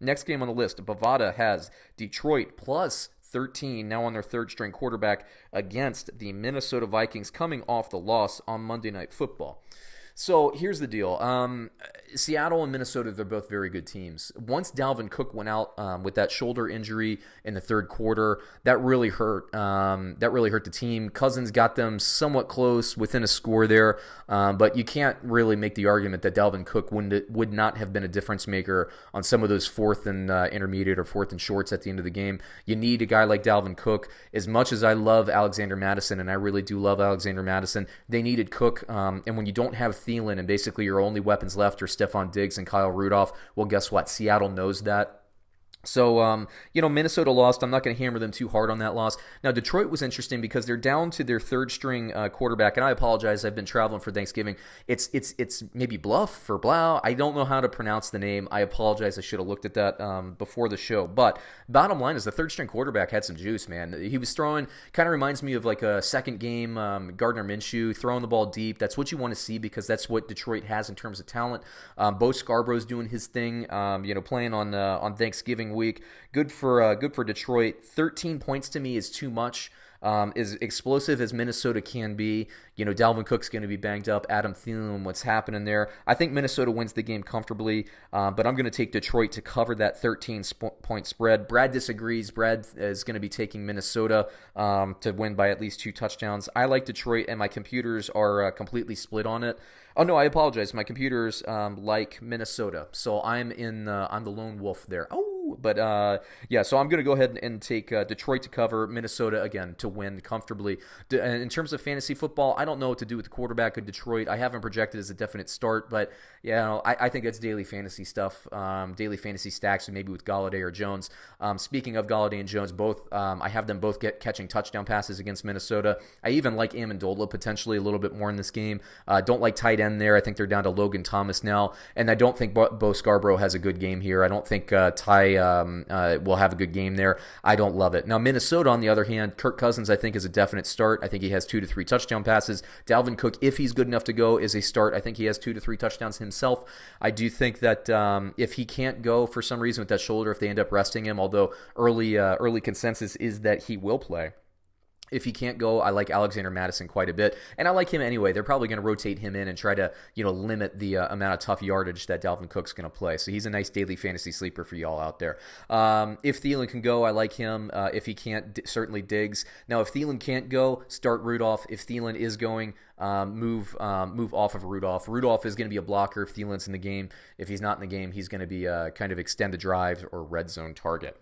Next game on the list, Bovada has Detroit plus 13, now on their third string quarterback against the Minnesota Vikings coming off the loss on Monday Night Football. So here's the deal. Seattle and Minnesota, they're both very good teams. Once Dalvin Cook went out with that shoulder injury in the third quarter, that really hurt. That really hurt the team. Cousins got them somewhat close within a score there, but you can't really make the argument that Dalvin Cook would not have been a difference maker on some of those fourth and intermediate or fourth and shorts at the end of the game. You need a guy like Dalvin Cook. As much as I love Alexander Mattison, and I really do love Alexander Mattison, they needed Cook, and when you don't have Thielen and basically your only weapons left are Stefon Diggs and Kyle Rudolph, well, guess what? Seattle knows that. So, Minnesota lost. I'm not going to hammer them too hard on that loss. Now, Detroit was interesting because they're down to their third string quarterback, and I apologize. I've been traveling for Thanksgiving. It's maybe Bluff or Blough. I don't know how to pronounce the name. I apologize. I should have looked at that before the show. But bottom line is the third string quarterback had some juice, man. He was throwing, kind of reminds me of like a second game Gardner Minshew, throwing the ball deep. That's what you want to see because that's what Detroit has in terms of talent. Bo Scarborough's doing his thing, playing on Thanksgiving week. Good for Detroit. 13 points to me is too much. As explosive as Minnesota can be, Dalvin Cook's going to be banged up. Adam Thielen, what's happening there? I think Minnesota wins the game comfortably, but I'm going to take Detroit to cover that 13-point spread. Brad disagrees. Brad is going to be taking Minnesota to win by at least 2 touchdowns. I like Detroit, and my computers are completely split on it. Oh, no, I apologize. My computers like Minnesota, so I'm the lone wolf there. But so I'm going to go ahead and take Detroit to cover, Minnesota, again, to win comfortably. In terms of fantasy football, I don't know what to do with the quarterback of Detroit. I haven't projected as a definite start, but I think it's daily fantasy stuff, daily fantasy stacks, and maybe with Golladay or Jones. Speaking of Golladay and Jones, both I have them both catching touchdown passes against Minnesota. I even like Amendola potentially a little bit more in this game. Don't like tight end there. I think they're down to Logan Thomas now, and I don't think Bo Scarbrough has a good game here. I don't think Ty will have a good game there. I don't love it. Now, Minnesota, on the other hand, Kirk Cousins, I think, is a definite start. I think he has 2 to 3 touchdown passes. Dalvin Cook, if he's good enough to go, is a start. I think he has 2 to 3 touchdowns himself. I do think that if he can't go for some reason with that shoulder, if they end up resting him, although early consensus is that he will play. If he can't go, I like Alexander Mattison quite a bit, and I like him anyway. They're probably going to rotate him in and try to, limit the amount of tough yardage that Dalvin Cook's going to play. So he's a nice daily fantasy sleeper for y'all out there. If Thielen can go, I like him. If he can't, certainly Diggs. Now, if Thielen can't go, start Rudolph. If Thielen is going, move off of Rudolph. Rudolph is going to be a blocker if Thielen's in the game. If he's not in the game, he's going to be kind of extend the drive or red zone target.